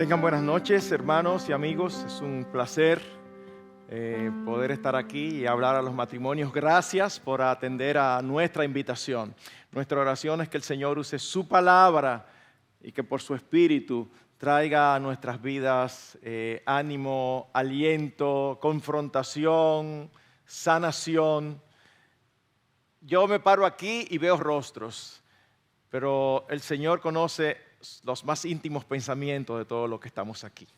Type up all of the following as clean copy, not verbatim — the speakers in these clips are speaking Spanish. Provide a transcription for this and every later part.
Tengan buenas noches, hermanos y amigos. Es un placer poder estar aquí y hablar a los matrimonios. Gracias por atender a nuestra invitación. Nuestra oración es que el Señor use su palabra y que por su Espíritu traiga a nuestras vidas ánimo, aliento, confrontación, sanación. Yo me paro aquí y veo rostros, pero el Señor conoce los más íntimos pensamientos de todos los que estamos aquí.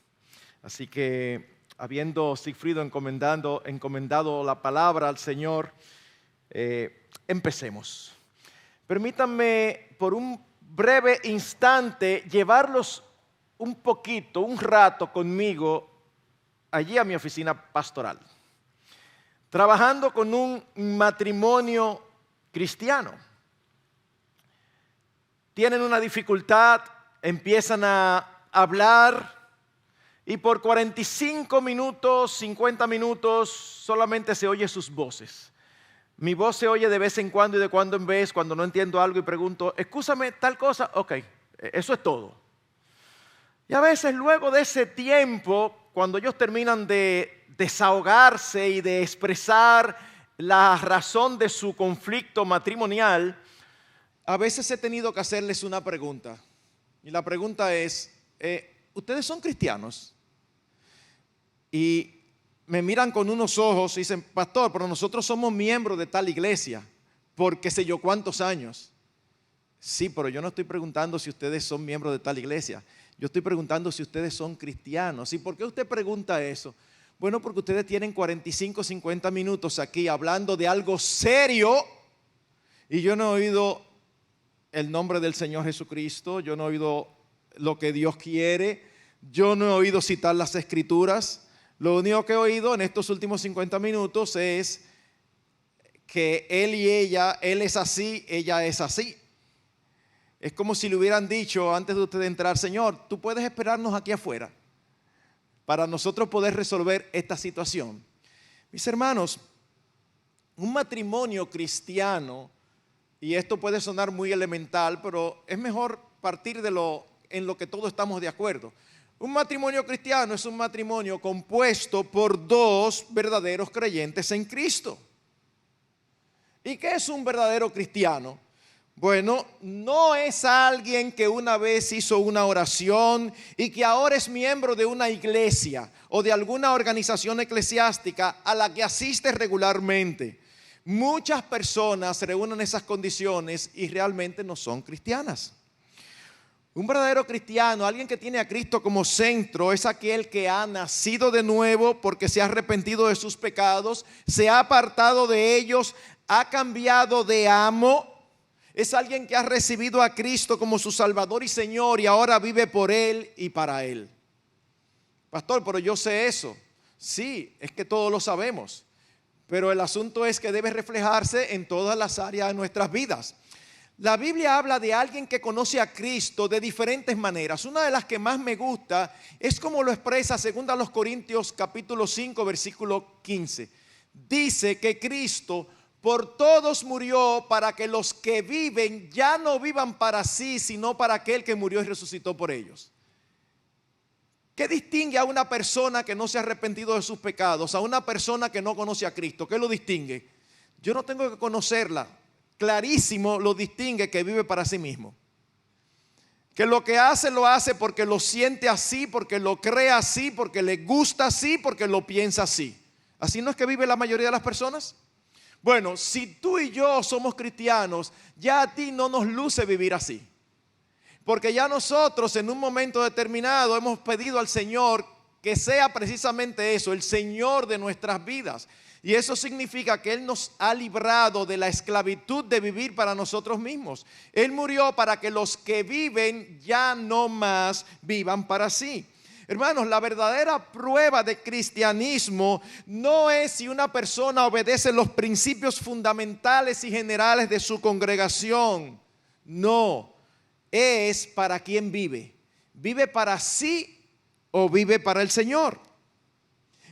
Así que, habiendo Sigfrido encomendado la palabra al Señor, empecemos. Permítanme por un breve instante llevarlos un rato conmigo allí a mi oficina pastoral, trabajando con un matrimonio cristiano. Tienen una dificultad, empiezan a hablar y por 45 minutos, 50 minutos solamente se oye sus voces. Mi voz se oye de vez en cuando y de cuando en vez cuando no entiendo algo y pregunto, excúsame tal cosa, ok, eso es todo. Y a veces luego de ese tiempo, cuando ellos terminan de desahogarse y de expresar la razón de su conflicto matrimonial, a veces he tenido que hacerles una pregunta. Y la pregunta es, ¿ustedes son cristianos? Y me miran con unos ojos y dicen, pastor, pero nosotros somos miembros de tal iglesia, por qué sé yo cuántos años. Sí, pero yo no estoy preguntando si ustedes son miembros de tal iglesia. Yo estoy preguntando si ustedes son cristianos. ¿Y por qué usted pregunta eso? Bueno, porque ustedes tienen 45, 50 minutos aquí hablando de algo serio y yo no he oído el nombre del Señor Jesucristo, yo no he oído lo que Dios quiere, yo no he oído citar las Escrituras. Lo único que he oído en estos últimos 50 minutos es que él y ella, él es así, ella es así. Es como si le hubieran dicho antes de usted entrar, Señor, tú puedes esperarnos aquí afuera para nosotros poder resolver esta situación. Mis hermanos, un matrimonio cristiano, y esto puede sonar muy elemental, pero es mejor partir en lo que todos estamos de acuerdo. Un matrimonio cristiano es un matrimonio compuesto por dos verdaderos creyentes en Cristo. ¿Y qué es un verdadero cristiano? Bueno, no es alguien que una vez hizo una oración y que ahora es miembro de una iglesia o de alguna organización eclesiástica a la que asiste regularmente. Muchas personas reúnen esas condiciones y realmente no son cristianas. Un verdadero cristiano, alguien que tiene a Cristo como centro, es aquel que ha nacido de nuevo porque se ha arrepentido de sus pecados, se ha apartado de ellos, ha cambiado de amo. Es alguien que ha recibido a Cristo como su Salvador y Señor y ahora vive por Él y para Él. Pastor, pero yo sé eso. Sí, es que todos lo sabemos. Pero el asunto es que debe reflejarse en todas las áreas de nuestras vidas. La Biblia habla de alguien que conoce a Cristo de diferentes maneras. Una de las que más me gusta es como lo expresa 2 Corintios capítulo 5 versículo 15. Dice que Cristo por todos murió para que los que viven ya no vivan para sí, sino para aquel que murió y resucitó por ellos. ¿Qué distingue a una persona que no se ha arrepentido de sus pecados, a una persona que no conoce a Cristo? ¿Qué lo distingue? Yo no tengo que conocerla. Clarísimo lo distingue que vive para sí mismo. Que lo que hace lo hace porque lo siente así, porque lo cree así, porque le gusta así, porque lo piensa así. ¿Así no es que vive la mayoría de las personas? Bueno, si tú y yo somos cristianos, ya a ti no nos luce vivir así. Porque ya nosotros en un momento determinado hemos pedido al Señor que sea precisamente eso, el Señor de nuestras vidas. Y eso significa que Él nos ha librado de la esclavitud de vivir para nosotros mismos. Él murió para que los que viven ya no más vivan para sí. Hermanos, la verdadera prueba de cristianismo no es si una persona obedece los principios fundamentales y generales de su congregación. No. Es para quién vive. ¿Vive para sí o vive para el Señor?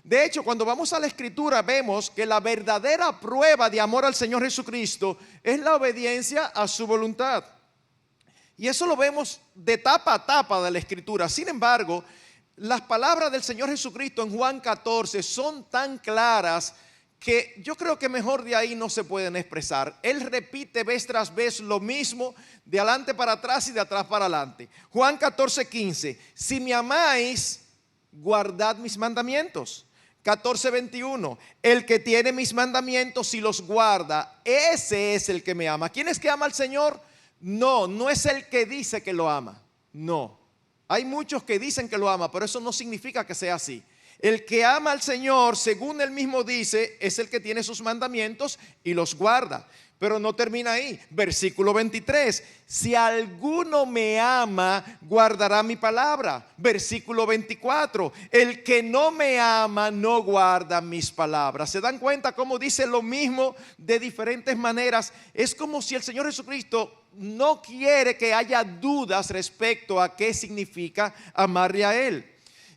De hecho, cuando vamos a la Escritura vemos que la verdadera prueba de amor al Señor Jesucristo es la obediencia a su voluntad. Y eso lo vemos de tapa a tapa de la Escritura. Sin embargo, las palabras del Señor Jesucristo en Juan 14 son tan claras que yo creo que mejor de ahí no se pueden expresar. Él repite vez tras vez lo mismo, de adelante para atrás y de atrás para adelante. Juan 14:15, si me amáis, guardad mis mandamientos. 14:21, el que tiene mis mandamientos y los guarda, ese es el que me ama. ¿Quién es que ama al Señor? No es el que dice que lo ama, no. Hay muchos que dicen que lo ama, pero eso no significa que sea así. El que ama al Señor, según él mismo dice, es el que tiene sus mandamientos y los guarda. Pero no termina ahí. Versículo 23. Si alguno me ama, guardará mi palabra. Versículo 24. El que no me ama, no guarda mis palabras. ¿Se dan cuenta cómo dice lo mismo de diferentes maneras? Es como si el Señor Jesucristo no quiere que haya dudas respecto a qué significa amarle a Él.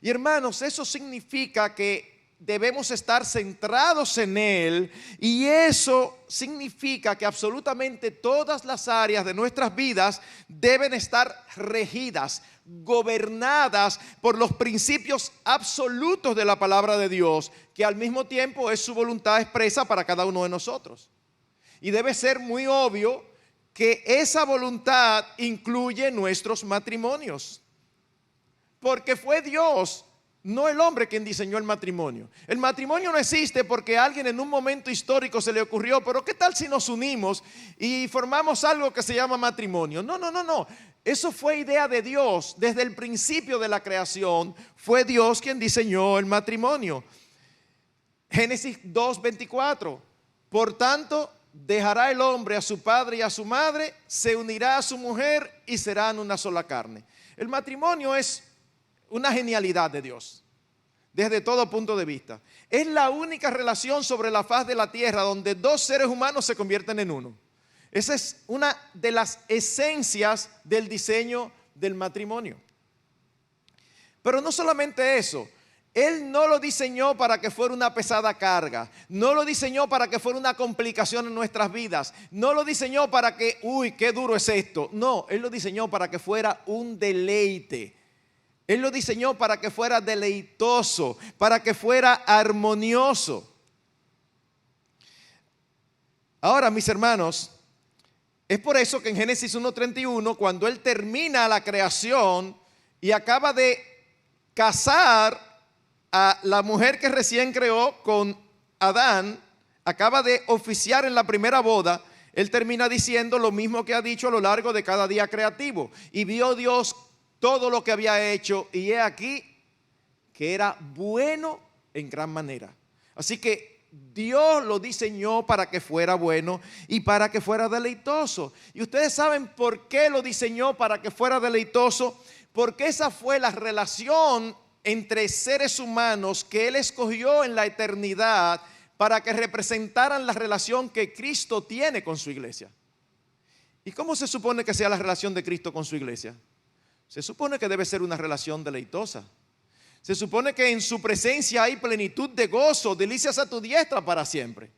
Y hermanos, eso significa que debemos estar centrados en Él, y eso significa que absolutamente todas las áreas de nuestras vidas deben estar regidas, gobernadas por los principios absolutos de la palabra de Dios, que al mismo tiempo es su voluntad expresa para cada uno de nosotros. Y debe ser muy obvio que esa voluntad incluye nuestros matrimonios. Porque fue Dios, no el hombre, quien diseñó el matrimonio. El matrimonio no existe porque a alguien en un momento histórico se le ocurrió, pero ¿qué tal si nos unimos y formamos algo que se llama matrimonio? No. Eso fue idea de Dios. Desde el principio de la creación fue Dios quien diseñó el matrimonio. Génesis 2:24. Por tanto, dejará el hombre a su padre y a su madre, se unirá a su mujer y serán una sola carne. El matrimonio es una genialidad de Dios, desde todo punto de vista. Es la única relación sobre la faz de la tierra donde dos seres humanos se convierten en uno. Esa es una de las esencias del diseño del matrimonio. Pero no solamente eso, Él no lo diseñó para que fuera una pesada carga, no lo diseñó para que fuera una complicación en nuestras vidas, no lo diseñó para que, qué duro es esto. No, Él lo diseñó para que fuera un deleite. Él lo diseñó para que fuera deleitoso, para que fuera armonioso. Ahora, mis hermanos, es por eso que en Génesis 1:31, cuando Él termina la creación y acaba de casar a la mujer que recién creó con Adán, acaba de oficiar en la primera boda, Él termina diciendo lo mismo que ha dicho a lo largo de cada día creativo. Y vio Dios todo lo que había hecho, y he aquí que era bueno en gran manera. Así que Dios lo diseñó para que fuera bueno y para que fuera deleitoso. Y ustedes saben por qué lo diseñó para que fuera deleitoso, porque esa fue la relación entre seres humanos que Él escogió en la eternidad para que representaran la relación que Cristo tiene con su iglesia. ¿Y cómo se supone que sea la relación de Cristo con su iglesia? Se supone que debe ser una relación deleitosa. Se supone que en su presencia hay plenitud de gozo, delicias a tu diestra para siempre.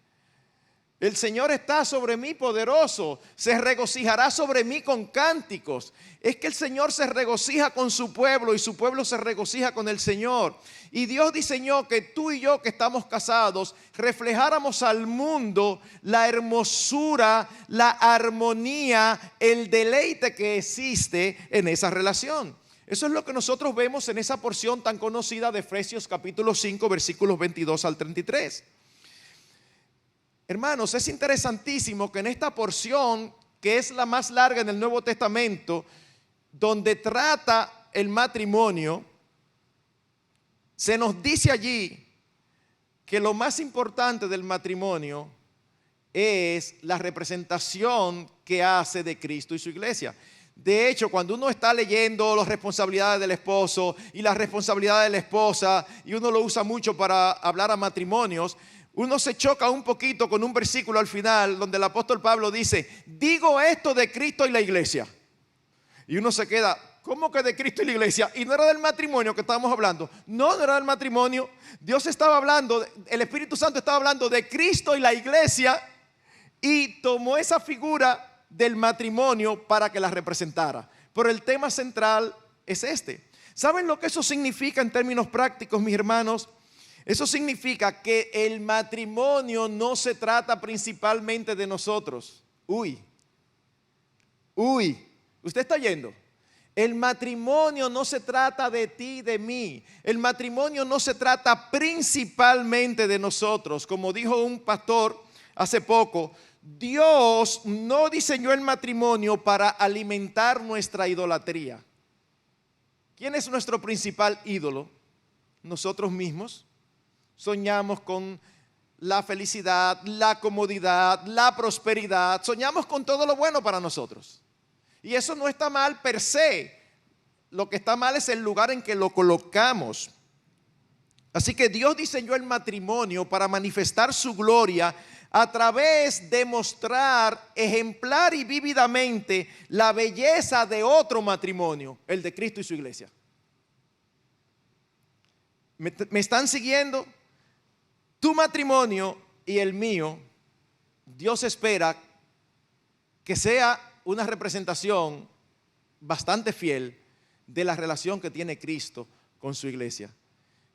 El Señor está sobre mí poderoso, se regocijará sobre mí con cánticos. Es que el Señor se regocija con su pueblo y su pueblo se regocija con el Señor. Y Dios diseñó que tú y yo, que estamos casados, reflejáramos al mundo la hermosura, la armonía, el deleite que existe en esa relación. Eso es lo que nosotros vemos en esa porción tan conocida de Efesios capítulo 5, versículos 22 al 33. Hermanos, es interesantísimo que en esta porción, que es la más larga en el Nuevo Testamento, donde trata el matrimonio, se nos dice allí que lo más importante del matrimonio es la representación que hace de Cristo y su iglesia. De hecho, cuando uno está leyendo las responsabilidades del esposo y las responsabilidades de la esposa, y uno lo usa mucho para hablar a matrimonios, uno se choca un poquito con un versículo al final donde el apóstol Pablo dice: digo esto de Cristo y la iglesia. Y uno se queda, ¿cómo que de Cristo y la iglesia? ¿Y no era del matrimonio que estábamos hablando? No era del matrimonio. Dios estaba hablando, el Espíritu Santo estaba hablando de Cristo y la iglesia, y tomó esa figura del matrimonio para que la representara. Pero el tema central es este. ¿Saben lo que eso significa en términos prácticos, mis hermanos? Eso significa que el matrimonio no se trata principalmente de nosotros. Uy, ¿usted está yendo? El matrimonio no se trata de ti y de mí. El matrimonio no se trata principalmente de nosotros. Como dijo un pastor hace poco, Dios no diseñó el matrimonio para alimentar nuestra idolatría. ¿Quién es nuestro principal ídolo? Nosotros mismos. Soñamos con la felicidad, la comodidad, la prosperidad. Soñamos con todo lo bueno para nosotros. Y eso no está mal per se. Lo que está mal es el lugar en que lo colocamos. Así que Dios diseñó el matrimonio para manifestar su gloria a través de mostrar ejemplar y vívidamente la belleza de otro matrimonio, el de Cristo y su iglesia. ¿Me están siguiendo? Tu matrimonio y el mío, Dios espera que sea una representación bastante fiel de la relación que tiene Cristo con su iglesia.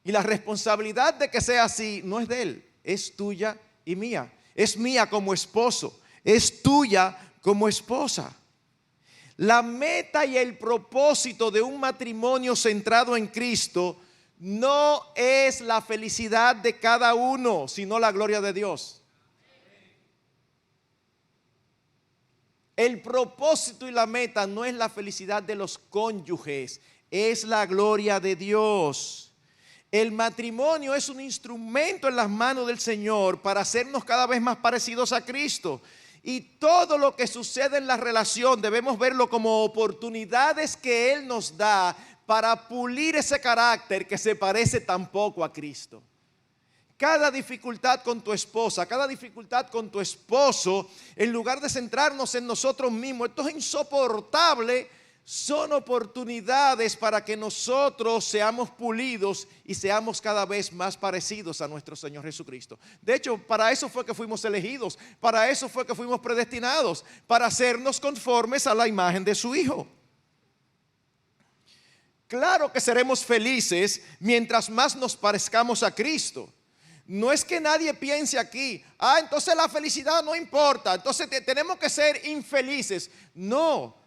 Y la responsabilidad de que sea así no es de Él, es tuya y mía. Es mía como esposo, es tuya como esposa. La meta y el propósito de un matrimonio centrado en Cristo no es la felicidad de cada uno, sino la gloria de Dios. El propósito y la meta no es la felicidad de los cónyuges, es la gloria de Dios. El matrimonio es un instrumento en las manos del Señor para hacernos cada vez más parecidos a Cristo. Y todo lo que sucede en la relación debemos verlo como oportunidades que Él nos da para pulir ese carácter que se parece tan poco a Cristo. Cada dificultad con tu esposa, cada dificultad con tu esposo, en lugar de centrarnos en nosotros mismos, esto es insoportable, son oportunidades para que nosotros seamos pulidos y seamos cada vez más parecidos a nuestro Señor Jesucristo. De hecho, para eso fue que fuimos elegidos, para eso fue que fuimos predestinados, para hacernos conformes a la imagen de su Hijo. Claro que seremos felices mientras más nos parezcamos a Cristo. No es que nadie piense aquí, entonces la felicidad no importa, entonces tenemos que ser infelices. No,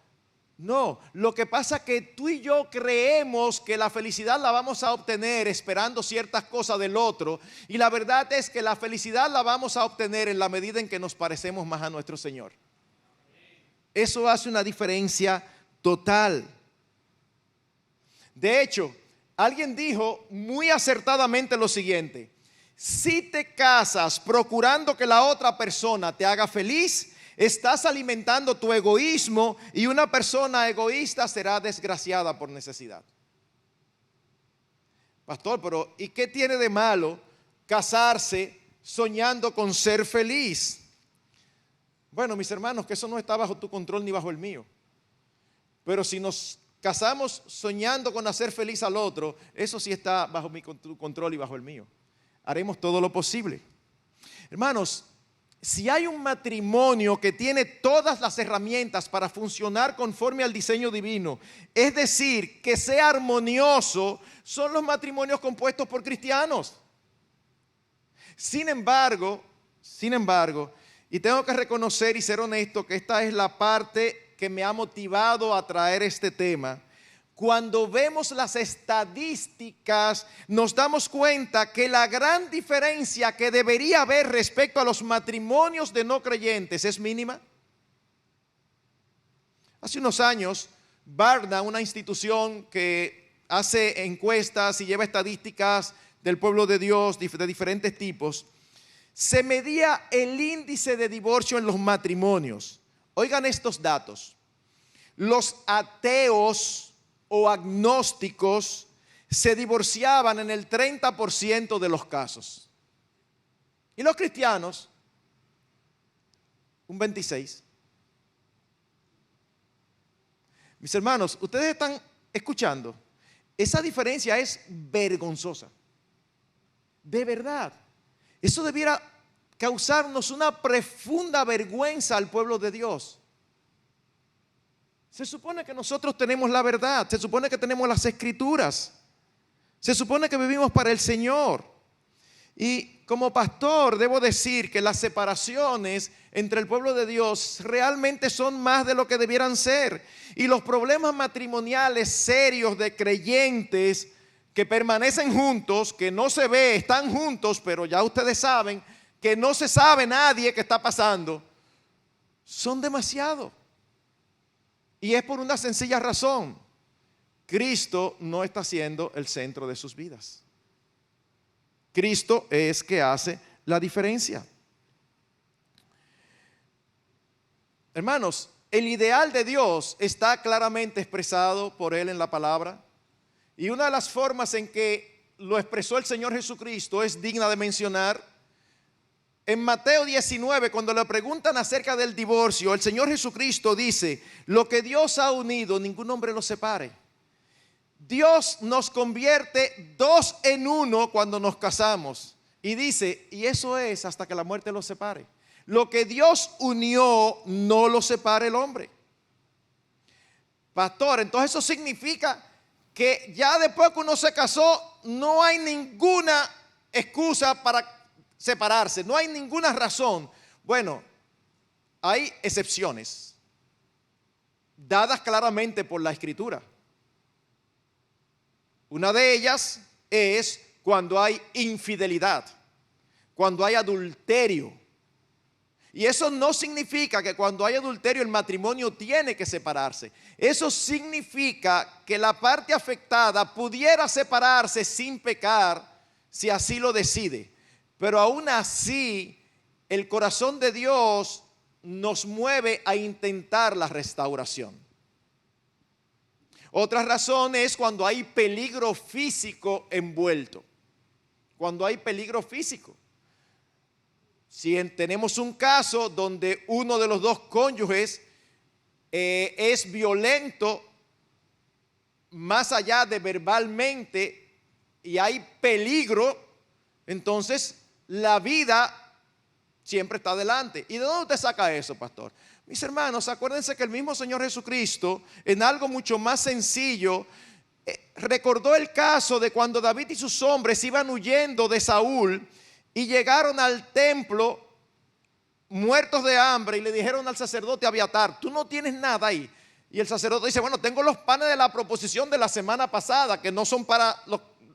lo que pasa es que tú y yo creemos que la felicidad la vamos a obtener esperando ciertas cosas del otro, y la verdad es que la felicidad la vamos a obtener en la medida en que nos parecemos más a nuestro Señor. Eso hace una diferencia total. De hecho, alguien dijo muy acertadamente lo siguiente: si te casas procurando que la otra persona te haga feliz, estás alimentando tu egoísmo, y una persona egoísta será desgraciada por necesidad. Pastor, pero ¿y qué tiene de malo casarse soñando con ser feliz? Bueno, mis hermanos, que eso no está bajo tu control ni bajo el mío. Pero si nos casamos soñando con hacer feliz al otro, eso sí está bajo mi control y bajo el mío. Haremos todo lo posible. Hermanos, si hay un matrimonio que tiene todas las herramientas para funcionar conforme al diseño divino, es decir, que sea armonioso, son los matrimonios compuestos por cristianos. Sin embargo, y tengo que reconocer y ser honesto que esta es la parte que me ha motivado a traer este tema. Cuando vemos las estadísticas, nos damos cuenta que la gran diferencia que debería haber respecto a los matrimonios de no creyentes es mínima. Hace unos años, Barna, una institución que hace encuestas y lleva estadísticas del pueblo de Dios de diferentes tipos, se medía el índice de divorcio en los matrimonios. Oigan estos datos: los ateos o agnósticos se divorciaban en el 30% de los casos, y los cristianos un 26%. Mis hermanos, ustedes están escuchando, esa diferencia es vergonzosa, de verdad. Eso debiera causarnos una profunda vergüenza al pueblo de Dios. Se supone que nosotros tenemos la verdad, se supone que tenemos las escrituras, se supone que vivimos para el Señor. Y como pastor debo decir que las separaciones entre el pueblo de Dios realmente son más de lo que debieran ser. Y los problemas matrimoniales serios de creyentes que permanecen juntos, que no se ve, están juntos, pero ya ustedes saben que no se sabe nadie qué está pasando, son demasiado. Y es por una sencilla razón: Cristo no está siendo el centro de sus vidas. Cristo es que hace la diferencia. Hermanos, el ideal de Dios está claramente expresado por Él en la palabra. Y una de las formas en que lo expresó el Señor Jesucristo es digna de mencionar. En Mateo 19, cuando le preguntan acerca del divorcio, el Señor Jesucristo dice: lo que Dios ha unido, ningún hombre lo separe. Dios nos convierte dos en uno cuando nos casamos. Y dice, y eso es hasta que la muerte los separe. Lo que Dios unió, no lo separe el hombre. Pastor, entonces eso significa que ya después que uno se casó, no hay ninguna excusa para separarse, no hay ninguna razón. Bueno, hay excepciones dadas claramente por la Escritura. Una de ellas es cuando hay infidelidad, cuando hay adulterio. Y eso no significa que cuando hay adulterio el matrimonio tiene que separarse. Eso significa que la parte afectada pudiera separarse sin pecar si así lo decide. Pero aún así, el corazón de Dios nos mueve a intentar la restauración. Otra razón es cuando hay peligro físico envuelto. Cuando hay peligro físico. Si tenemos un caso donde uno de los dos cónyuges es violento, más allá de verbalmente, y hay peligro, entonces la vida siempre está adelante. ¿Y de dónde usted saca eso, pastor? Mis hermanos, acuérdense que el mismo Señor Jesucristo, en algo mucho más sencillo, recordó el caso de cuando David y sus hombres iban huyendo de Saúl y llegaron al templo muertos de hambre y le dijeron al sacerdote Abiatar: tú no tienes nada ahí. Y el sacerdote dice: bueno, tengo los panes de la proposición de la semana pasada, que no son para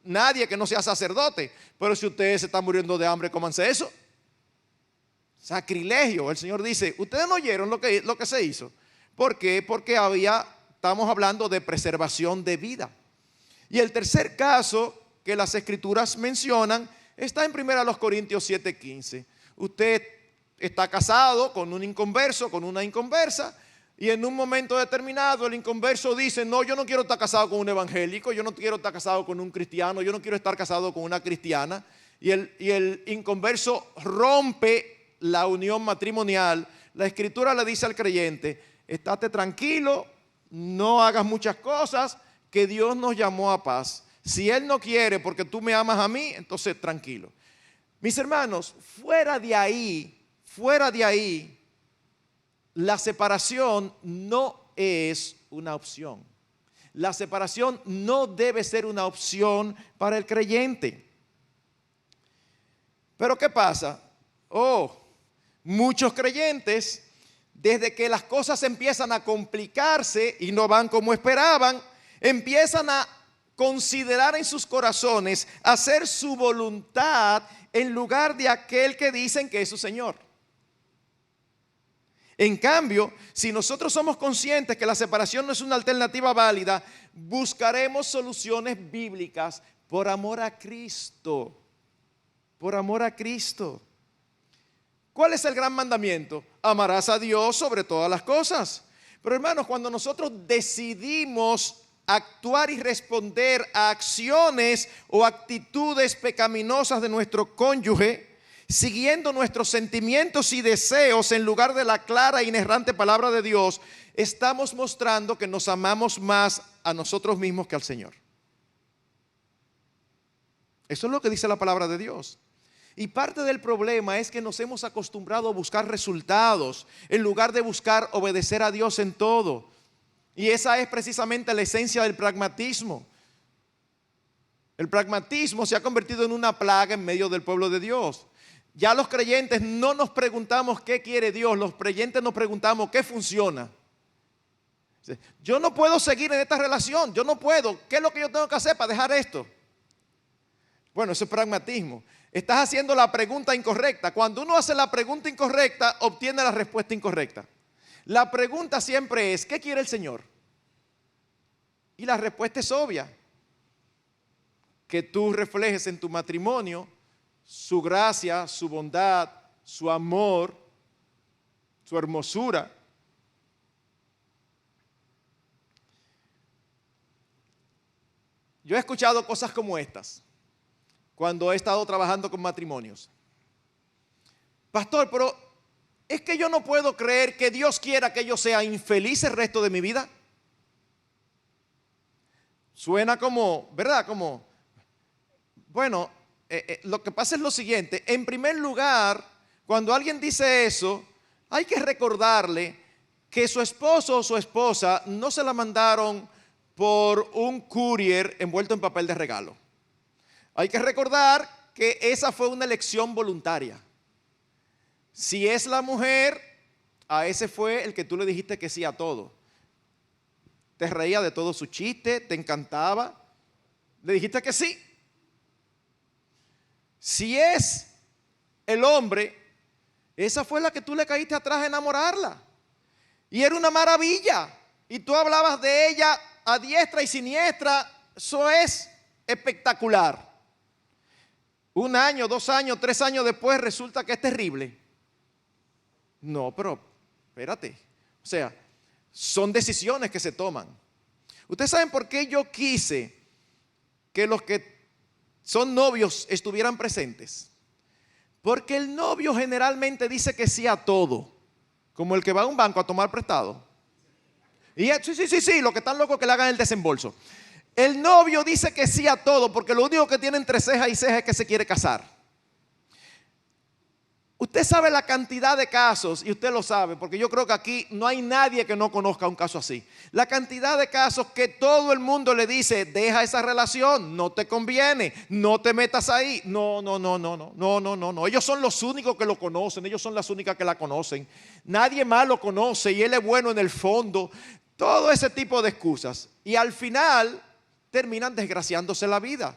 nadie que no sea sacerdote, pero si ustedes se están muriendo de hambre, cómanse eso. Sacrilegio. El Señor dice: ustedes no oyeron lo que se hizo. ¿Por qué? Porque estamos hablando de preservación de vida. Y el tercer caso que las Escrituras mencionan está en 1 Corintios 7:15. Usted está casado con un inconverso, con una inconversa, y en un momento determinado el inconverso dice: no, yo no quiero estar casado con un evangélico, yo no quiero estar casado con un cristiano, yo no quiero estar casado con una cristiana. Y el inconverso rompe la unión matrimonial. La Escritura le dice al creyente: estate tranquilo, no hagas muchas cosas, que Dios nos llamó a paz. Si Él no quiere porque tú me amas a mí, entonces tranquilo. Mis hermanos, fuera de ahí, la separación no es una opción. La separación no debe ser una opción para el creyente. Pero ¿qué pasa? Muchos creyentes, desde que las cosas empiezan a complicarse y no van como esperaban, empiezan a considerar en sus corazones hacer su voluntad en lugar de aquel que dicen que es su Señor. En cambio, si nosotros somos conscientes que la separación no es una alternativa válida, buscaremos soluciones bíblicas por amor a Cristo. Por amor a Cristo. ¿Cuál es el gran mandamiento? Amarás a Dios sobre todas las cosas. Pero hermanos, cuando nosotros decidimos actuar y responder a acciones o actitudes pecaminosas de nuestro cónyuge, siguiendo nuestros sentimientos y deseos en lugar de la clara e inerrante palabra de Dios, estamos mostrando que nos amamos más a nosotros mismos que al Señor. Eso es lo que dice la palabra de Dios. Y parte del problema es que nos hemos acostumbrado a buscar resultados en lugar de buscar obedecer a Dios en todo. Y esa es precisamente la esencia del pragmatismo. El pragmatismo se ha convertido en una plaga en medio del pueblo de Dios. Ya los creyentes no nos preguntamos qué quiere Dios, los creyentes nos preguntamos qué funciona. Yo no puedo seguir en esta relación, yo no puedo. ¿Qué es lo que yo tengo que hacer para dejar esto? Bueno, eso es pragmatismo. Estás haciendo la pregunta incorrecta. Cuando uno hace la pregunta incorrecta, obtiene la respuesta incorrecta. La pregunta siempre es, ¿qué quiere el Señor? Y la respuesta es obvia. Que tú reflejes en tu matrimonio su gracia, su bondad, su amor, su hermosura. Yo he escuchado cosas como estas cuando he estado trabajando con matrimonios. Pastor, pero es que yo no puedo creer que Dios quiera que yo sea infeliz el resto de mi vida. Suena como, ¿verdad? Como, bueno, lo que pasa es lo siguiente. En primer lugar, cuando alguien dice eso, hay que recordarle que su esposo o su esposa no se la mandaron por un courier envuelto en papel de regalo. Hay que recordar que esa fue una elección voluntaria. Si es la mujer, a ese fue el que tú le dijiste que sí a todo. Te reía de todo su chiste, te encantaba, le dijiste que sí. Si es el hombre, esa fue la que tú le caíste atrás a enamorarla. Y era una maravilla. Y tú hablabas de ella a diestra y siniestra. Eso es espectacular. 1 año, 2 años, 3 años después resulta que es terrible. No, pero espérate. O sea, son decisiones que se toman. ¿Ustedes saben por qué yo quise que los que son novios estuvieran presentes? Porque el novio generalmente dice que sí a todo, como el que va a un banco a tomar prestado. Y sí, los que están locos que le hagan el desembolso. El novio dice que sí a todo, porque lo único que tiene entre ceja y ceja es que se quiere casar. Usted sabe la cantidad de casos, y usted lo sabe, porque yo creo que aquí no hay nadie que no conozca un caso así. La cantidad de casos que todo el mundo le dice, deja esa relación, no te conviene, no te metas ahí. No. Ellos son los únicos que lo conocen, ellos son las únicas que la conocen. Nadie más lo conoce y él es bueno en el fondo. Todo ese tipo de excusas. Y al final terminan desgraciándose la vida.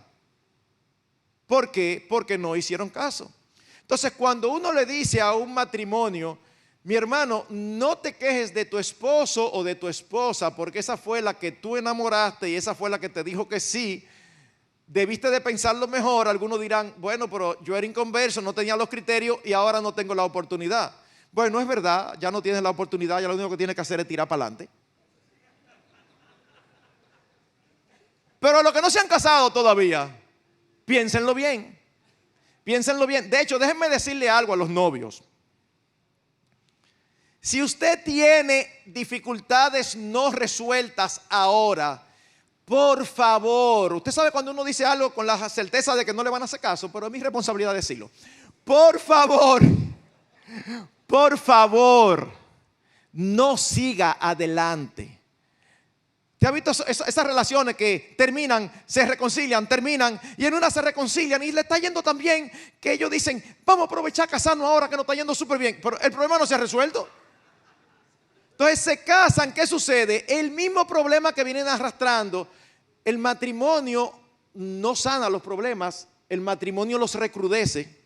¿Por qué? Porque no hicieron caso. Entonces, cuando uno le dice a un matrimonio, mi hermano, no te quejes de tu esposo o de tu esposa, porque esa fue la que tú enamoraste y esa fue la que te dijo que sí, debiste de pensarlo mejor. Algunos dirán, bueno, pero yo era inconverso, no tenía los criterios y ahora no tengo la oportunidad. Bueno, no es verdad, ya no tienes la oportunidad, ya lo único que tienes que hacer es tirar para adelante. Pero los que no se han casado todavía, piénsenlo bien. Piénsenlo bien. De hecho, déjenme decirle algo a los novios. Si usted tiene dificultades no resueltas ahora, por favor, usted sabe cuando uno dice algo con la certeza de que no le van a hacer caso, pero es mi responsabilidad decirlo. Por favor, no siga adelante. ¿Te has visto esas relaciones que terminan, se reconcilian, terminan y en una se reconcilian y le está yendo tan bien que ellos dicen, vamos a aprovechar a casarnos ahora que nos está yendo súper bien, pero el problema no se ha resuelto? Entonces se casan, ¿qué sucede? El mismo problema que vienen arrastrando, el matrimonio no sana los problemas, el matrimonio los recrudece.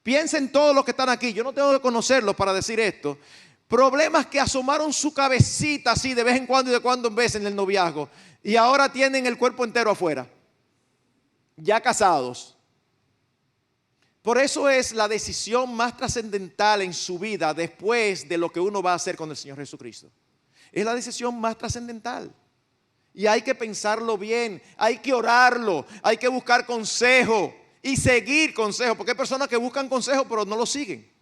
Piensen todos los que están aquí, yo no tengo que conocerlos para decir esto. Problemas que asomaron su cabecita así de vez en cuando y de cuando en vez en el noviazgo y ahora tienen el cuerpo entero afuera, ya casados. Por eso es la decisión más trascendental en su vida después de lo que uno va a hacer con el Señor Jesucristo. Es la decisión más trascendental. Y hay que pensarlo bien, hay que orarlo, hay que buscar consejo y seguir consejo, porque hay personas que buscan consejo pero no lo siguen.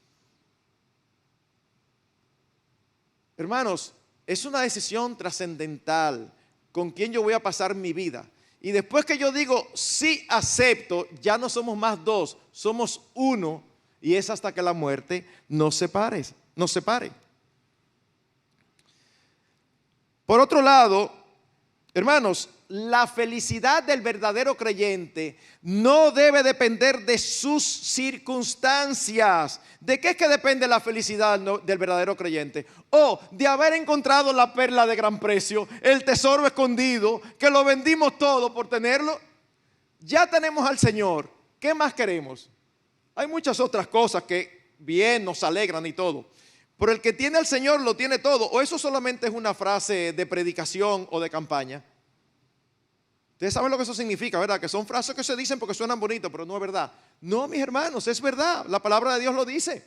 Hermanos, es una decisión trascendental con quién yo voy a pasar mi vida. Y después que yo digo sí acepto, ya no somos más 2, somos 1 y es hasta que la muerte nos separe. Por Por otro lado, hermanos, la felicidad del verdadero creyente no debe depender de sus circunstancias. ¿De qué es que depende la felicidad del verdadero creyente? O de haber encontrado la perla de gran precio, el tesoro escondido, que lo vendimos todo por tenerlo. Ya tenemos al Señor. ¿Qué más queremos? Hay muchas otras cosas que bien nos alegran y todo. Pero el que tiene al Señor lo tiene todo. ¿O eso solamente es una frase de predicación o de campaña? Ustedes saben lo que eso significa, ¿verdad? Que son frases que se dicen porque suenan bonitos, pero no es verdad. No, mis hermanos, es verdad. La palabra de Dios lo dice.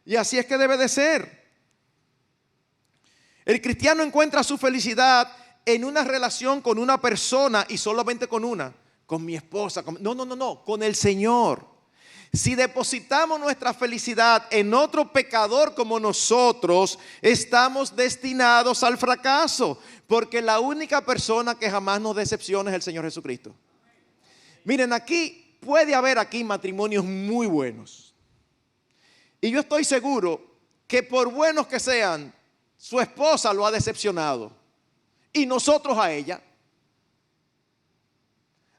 Y así es que debe de ser. El cristiano encuentra su felicidad en una relación con una persona y solamente con una. Con mi esposa. No, con el Señor. Si depositamos nuestra felicidad en otro pecador como nosotros, estamos destinados al fracaso, porque la única persona que jamás nos decepciona es el Señor Jesucristo. Miren, aquí puede haber matrimonios muy buenos. Y yo estoy seguro que por buenos que sean, su esposa lo ha decepcionado y nosotros a ella.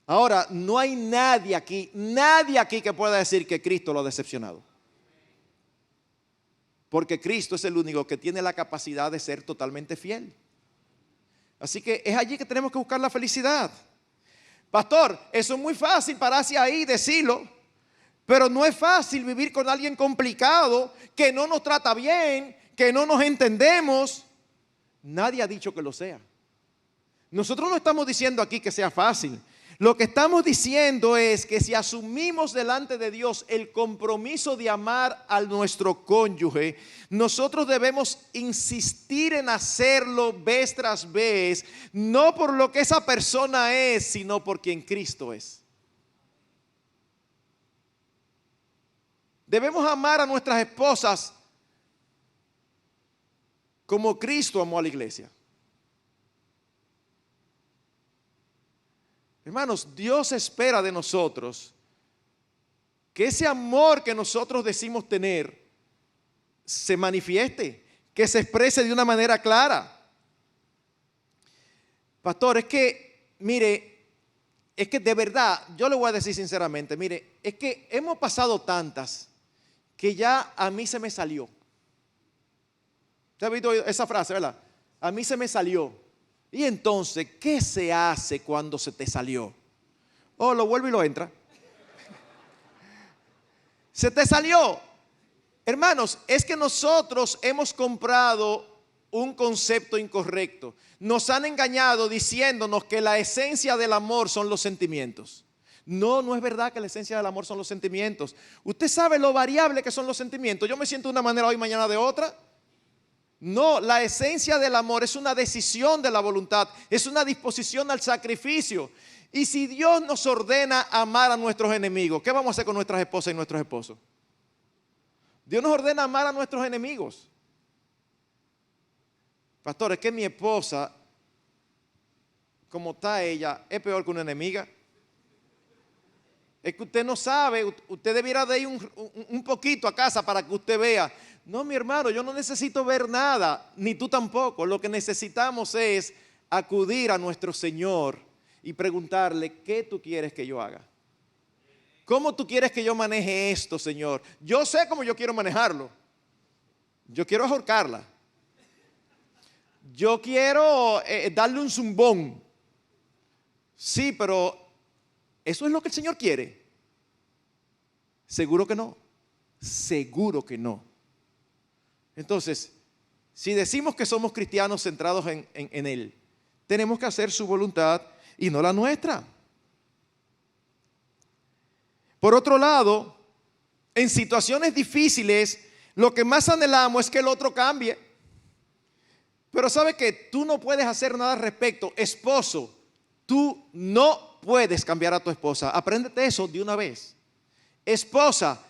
Ahora, no hay nadie aquí que pueda decir que Cristo lo ha decepcionado. Porque Cristo es el único que tiene la capacidad de ser totalmente fiel. Así que es allí que tenemos que buscar la felicidad. Pastor, eso es muy fácil pararse ahí y decirlo, pero no es fácil vivir con alguien complicado, que no nos trata bien, que no nos entendemos. Nadie ha dicho que lo sea. Nosotros no estamos diciendo aquí que sea fácil. Lo que estamos diciendo es que si asumimos delante de Dios el compromiso de amar a nuestro cónyuge, nosotros debemos insistir en hacerlo vez tras vez, no por lo que esa persona es, sino por quien Cristo es. Debemos amar a nuestras esposas como Cristo amó a la iglesia. Hermanos, Dios espera de nosotros que ese amor que nosotros decimos tener se manifieste, que se exprese de una manera clara. Pastor, es que de verdad, yo le voy a decir sinceramente, es que hemos pasado tantas que ya a mí se me salió. ¿Usted ha visto esa frase, verdad? A mí se me salió. Y entonces, ¿qué se hace cuando se te salió? Oh, lo vuelve y lo entra. Se te salió. Hermanos, es que nosotros hemos comprado un concepto incorrecto. Nos han engañado diciéndonos que la esencia del amor son los sentimientos. No es verdad que la esencia del amor son los sentimientos. Usted sabe lo variable que son los sentimientos. Yo me siento de una manera hoy, mañana de otra. No, la esencia del amor es una decisión de la voluntad, es una disposición al sacrificio. Y si Dios nos ordena amar a nuestros enemigos, ¿qué vamos a hacer con nuestras esposas y nuestros esposos? Dios nos ordena amar a nuestros enemigos. Pastor, es que mi esposa, como está ella, es peor que una enemiga. Es que usted no sabe, usted debiera de ir un poquito a casa para que usted vea. No, mi hermano, yo no necesito ver nada, ni tú tampoco. Lo que necesitamos es acudir a nuestro Señor y preguntarle, ¿qué tú quieres que yo haga? ¿Cómo tú quieres que yo maneje esto, Señor? Yo sé cómo yo quiero manejarlo. Yo quiero ahorcarla. Yo quiero darle un zumbón. Sí, pero ¿eso es lo que el Señor quiere? Seguro que no. Seguro que no. Entonces, si decimos que somos cristianos centrados en Él, tenemos que hacer su voluntad y no la nuestra. Por otro lado, en situaciones difíciles, lo que más anhelamos es que el otro cambie. Pero ¿sabe qué? Tú no puedes hacer nada al respecto. Esposo, tú no puedes cambiar a tu esposa. Apréndete eso de una vez. Esposa,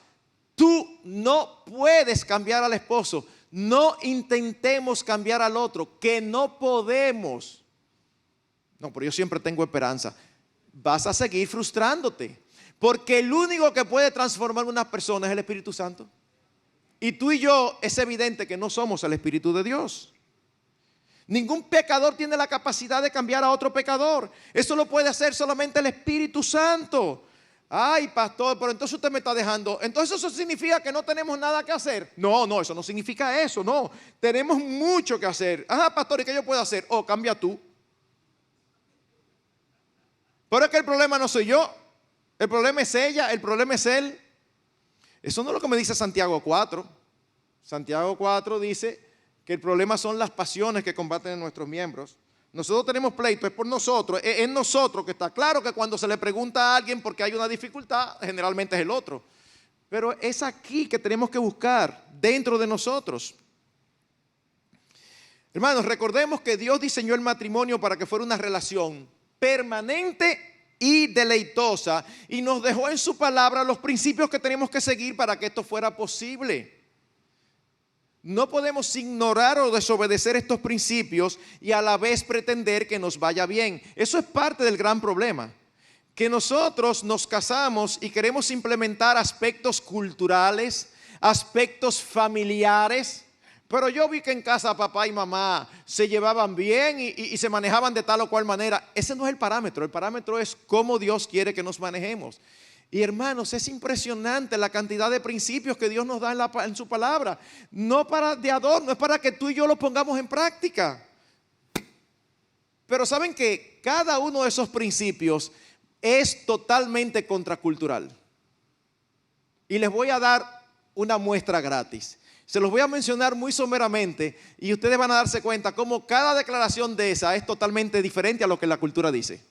tú no puedes cambiar al esposo. No intentemos cambiar al otro, que no podemos. No, pero yo siempre tengo esperanza. Vas a seguir frustrándote, porque el único que puede transformar una persona es el Espíritu Santo. Y tú y yo es evidente que no somos el Espíritu de Dios. Ningún pecador tiene la capacidad de cambiar a otro pecador. Eso lo puede hacer solamente el Espíritu Santo. Ay, pastor, pero entonces usted me está dejando. Entonces eso significa que no tenemos nada que hacer. No, eso no significa eso, no. Tenemos mucho que hacer. Ajá, pastor, ¿y qué yo puedo hacer? Oh, cambia tú. Pero es que el problema no soy yo. El problema es ella, el problema es él. Eso no es lo que me dice Santiago 4. Santiago 4 dice que el problema son las pasiones que combaten en nuestros miembros. Nosotros tenemos pleito, es por nosotros, es en nosotros que está claro que cuando se le pregunta a alguien porque hay una dificultad, generalmente es el otro. Pero es aquí que tenemos que buscar, dentro de nosotros. Hermanos, recordemos que Dios diseñó el matrimonio para que fuera una relación permanente y deleitosa, y nos dejó en su palabra los principios que tenemos que seguir para que esto fuera posible. No podemos ignorar o desobedecer estos principios y a la vez pretender que nos vaya bien. Eso es parte del gran problema. Que nosotros nos casamos y queremos implementar aspectos culturales, aspectos familiares. Pero yo vi que en casa papá y mamá se llevaban bien y se manejaban de tal o cual manera. Ese no es el parámetro. El parámetro es cómo Dios quiere que nos manejemos. Y hermanos, es impresionante la cantidad de principios que Dios nos da en su palabra. No para de adorno, es para que tú y yo lo pongamos en práctica. Pero saben que cada uno de esos principios es totalmente contracultural. Y les voy a dar una muestra gratis. Se los voy a mencionar muy someramente y ustedes van a darse cuenta cómo cada declaración de esa es totalmente diferente a lo que la cultura dice.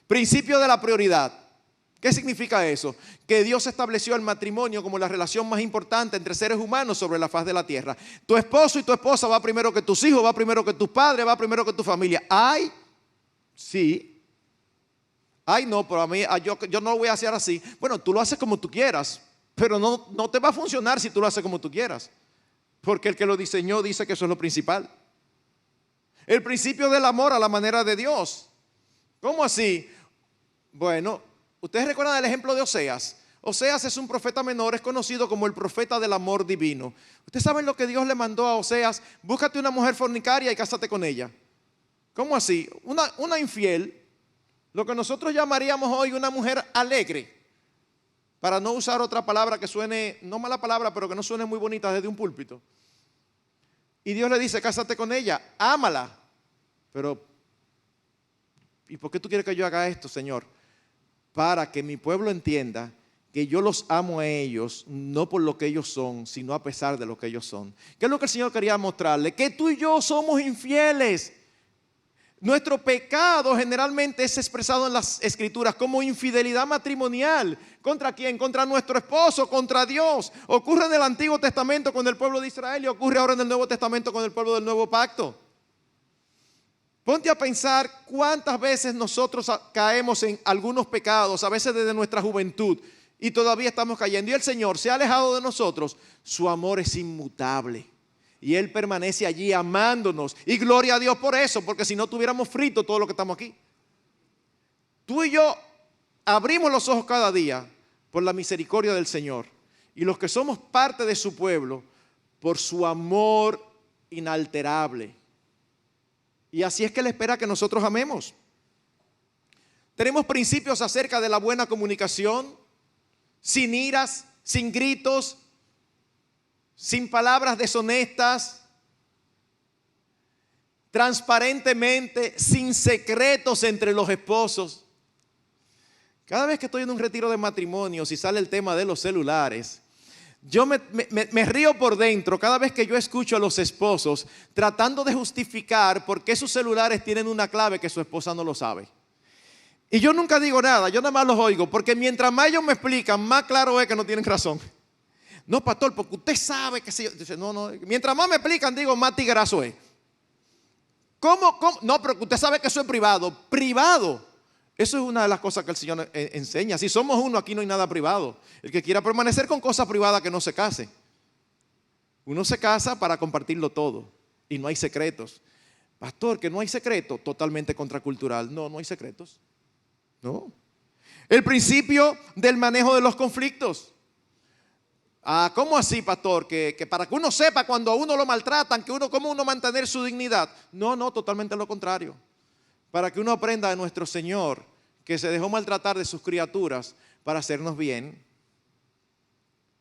Principio de la prioridad. ¿Qué significa eso? Que Dios estableció el matrimonio como la relación más importante entre seres humanos sobre la faz de la tierra. Tu esposo y tu esposa va primero que tus hijos, va primero que tus padres, va primero que tu familia. Ay, sí. Ay, no, pero a mí yo no lo voy a hacer así. Bueno, tú lo haces como tú quieras, pero no te va a funcionar si tú lo haces como tú quieras. Porque el que lo diseñó dice que eso es lo principal. El principio del amor a la manera de Dios. ¿Cómo así? Bueno, ustedes recuerdan el ejemplo de Oseas. Oseas es un profeta menor, es conocido como el profeta del amor divino. Ustedes saben lo que Dios le mandó a Oseas: búscate una mujer fornicaria y cásate con ella. ¿Cómo así? Una infiel, lo que nosotros llamaríamos hoy una mujer alegre, para no usar otra palabra que suene, no mala palabra, pero que no suene muy bonita desde un púlpito. Y Dios le dice: cásate con ella, ámala. Pero, ¿y por qué tú quieres que yo haga esto, Señor? Para que mi pueblo entienda que yo los amo a ellos, no por lo que ellos son, sino a pesar de lo que ellos son. ¿Qué es lo que el Señor quería mostrarle? Que tú y yo somos infieles. Nuestro pecado generalmente es expresado en las Escrituras como infidelidad matrimonial. ¿Contra quién? Contra nuestro esposo, contra Dios. Ocurre en el Antiguo Testamento con el pueblo de Israel y ocurre ahora en el Nuevo Testamento con el pueblo del Nuevo Pacto. Ponte a pensar cuántas veces nosotros caemos en algunos pecados, a veces desde nuestra juventud, y todavía estamos cayendo. Y el Señor se ha alejado de nosotros. Su amor es inmutable. Y Él permanece allí amándonos. Y gloria a Dios por eso, porque si no tuviéramos frito todo lo que estamos aquí. Tú y yo abrimos los ojos cada día por la misericordia del Señor. Y los que somos parte de su pueblo, por su amor inalterable. Y así es que Él espera que nosotros amemos. Tenemos principios acerca de la buena comunicación, sin iras, sin gritos, sin palabras deshonestas, transparentemente, sin secretos entre los esposos. Cada vez que estoy en un retiro de matrimonios y sale el tema de los celulares, yo me río por dentro cada vez que yo escucho a los esposos tratando de justificar por qué sus celulares tienen una clave que su esposa no lo sabe. Y yo nunca digo nada, yo nada más los oigo, porque mientras más ellos me explican, más claro es que no tienen razón. No, pastor, porque usted sabe que si yo... Dice, no, mientras más me explican, digo, más tigrazo es. ¿Cómo? No, pero usted sabe que eso es privado. ¿Privado? Eso es una de las cosas que el Señor enseña. Si somos uno, aquí no hay nada privado. El que quiera permanecer con cosas privadas, que no se case. Uno se casa para compartirlo todo. Y no hay secretos. Pastor, que no hay secretos, totalmente contracultural. No hay secretos. No. El principio del manejo de los conflictos. Ah, ¿cómo así, pastor? Que para que uno sepa cuando a uno lo maltratan, cómo uno mantener su dignidad. No, no, totalmente lo contrario. Para que uno aprenda de nuestro Señor, que se dejó maltratar de sus criaturas para hacernos bien.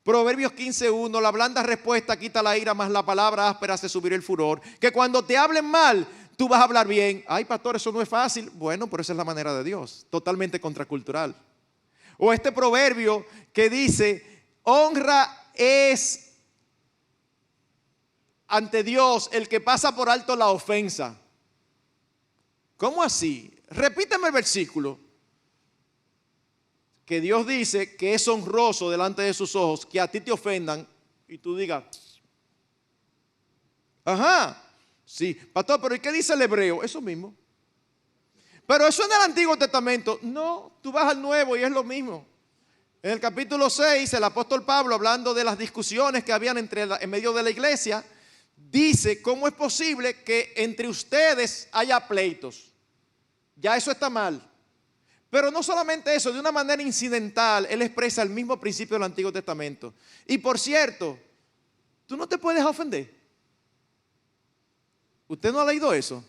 Proverbios 15:1, la blanda respuesta quita la ira, más la palabra áspera hace subir el furor. Que cuando te hablen mal, tú vas a hablar bien. Ay, pastor, eso no es fácil. Bueno, pero esa es la manera de Dios, totalmente contracultural. O este proverbio que dice, honra es ante Dios el que pasa por alto la ofensa. ¿Cómo así? Repíteme el versículo. Que Dios dice que es honroso delante de sus ojos que a ti te ofendan y tú digas, ajá, sí, pastor, pero ¿y qué dice el hebreo? Eso mismo. Pero eso en el Antiguo Testamento. No, tú vas al Nuevo y es lo mismo. En el capítulo 6, el apóstol Pablo, hablando de las discusiones que habían en medio de la iglesia, dice cómo es posible que entre ustedes haya pleitos. Ya eso está mal. Pero no solamente eso, de una manera incidental, él expresa el mismo principio del Antiguo Testamento. Y por cierto, tú no te puedes ofender. ¿Usted no ha leído eso?